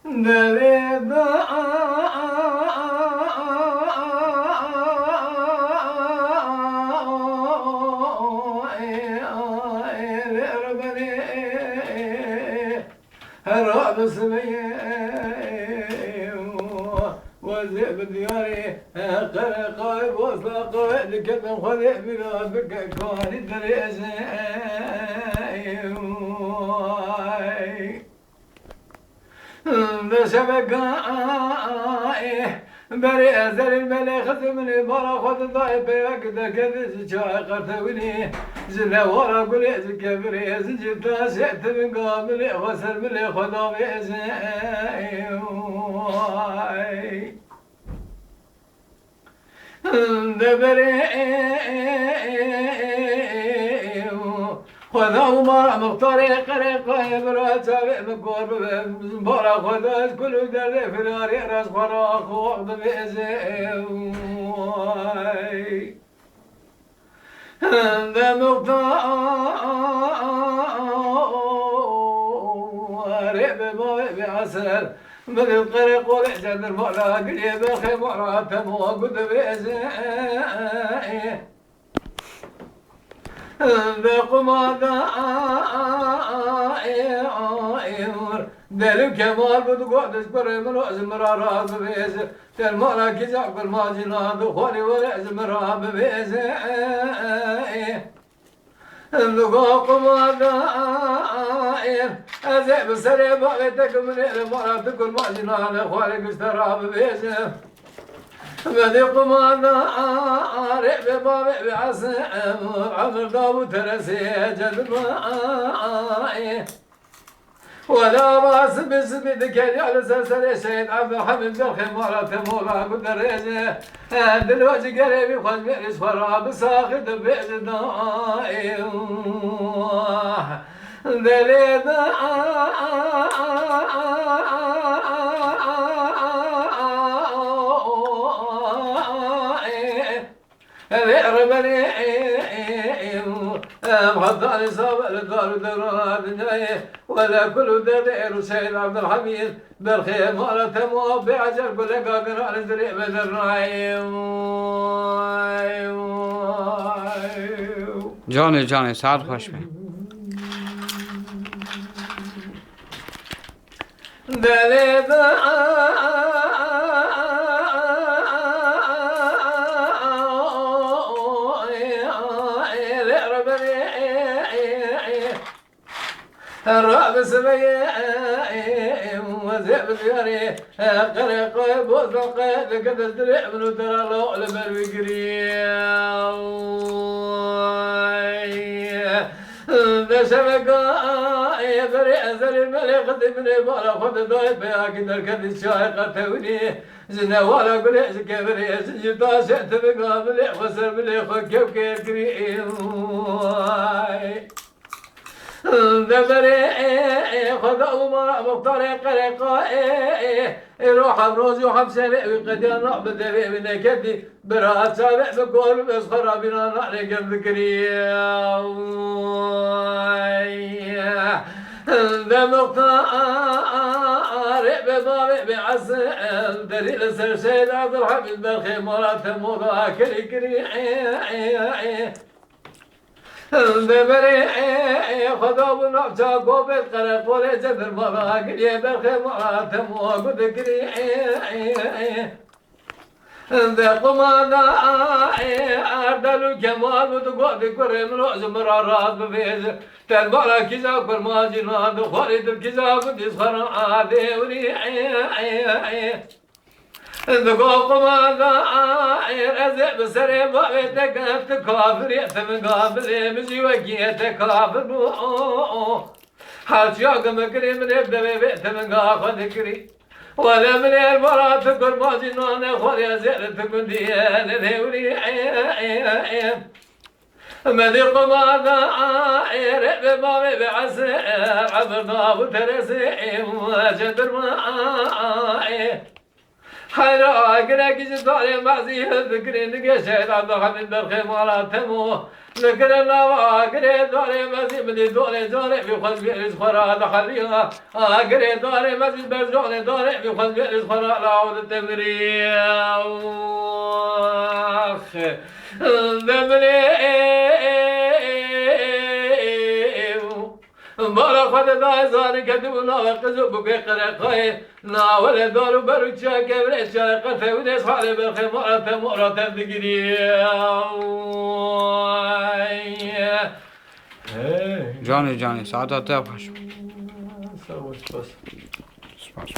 دليدا هرب سميه وزيب دياري قرق وصلق لكتم خذ بلا بك كون الدريس بسبق بري أزل الملك خدم البرا خذ ضايب يقدر كذا شاي قرتوني زلا ورا قولي زكبري زجبت سعت من قابل غسل من خذا بيزاي دبري خذا وما مختاري قريقا يبرا تابع مقور برا خذا كل دري في ناري راس برا خوض بيزاي ذا مختار بعسل من الطريق والإحسان المعلى قريب الخيم وعراتم وقد بإزاي ذا قماذا ذلك كمال بدقوا تذكر من أزمرارات بيز تلمالا كزعق الماجنات خولي والأزمرار بيز ذقوا قماذا أزعب سريب بغيتك من المرات كل ماجنات خولي كستراب بيز بذيق ماذا رئب بابي بعسم عمر دابو ترسي جذب ولا باس بسبيدك على سلسل الشهيد عبد الحميد بالخمارة تمولا قدر ريجه هاد الوجه قريبي خذ مئرس فرا بساخد بإجدائي دليدا ربني محضر صاب الدار دراد ولا كل دير سيد عبد الحميد بالخير ولا تمو بعجل كل قادر على الزريع بدر جانه سعد خوش به الرعب سمية وزيب دياري قريق بوثق لقد ازدرع من ترى لو لبروي قريب ذا شبكة يبري أزل الملك خدمني بالا خد ضايب يا كدر كد الشاي قتوني زنا ولا قولي كبري سجبتا سعت بقابل خسر بلي خكب كيف قريب دبري خذ وما مختار قريقا روح بروز يوحب سابع وقدر نعب الدبيع من كدي برات سابع بقول بسخرا بنا نحن قم ذكري ذا مختار بضابع بعسل دليل سر سيد عبد الحميد بالخمارات موضوع كري كري دبري خذوا بنفسه قوبل قرق ولا جدر مراك يبر خمرات موجود كري ذاق ماذا أردلوا كمال وتقعد كريم رأس مرارات بفيز تلبرا كذا كل ما جناد خالد كذا قد يسخر عادي وريحي ذقوق ماذا أزع بسري بغيتك تكافر يأتم قابل مزي وكيتك كافر حال شاق مكري من يبدأ بيت من قاخذ ذكري ولا من المرات تقول ما جنان خوري أزع تكون ديان ذوري مذيق ماذا رب بابي بعسر عبرنا وترسي وجدر ما حيرا قلق جداري معزيه ذكرين قشيد عبد الحميد بالخمارات تمو ذكرنا وقري دوري مزيد بدي دوري دوري بيخذ بيرز خرا دخليها قري دوري مزيد برزوني دوري بيخذ بيرز خرا لا عود تمري بالا خود دایزاری کدونا و قزو بگه قرقای نا ولی دارو برو چه کبره چه قفه و دیس حالی بخی مارت مارت بگیری جان سعادت خوش سپاس سپاس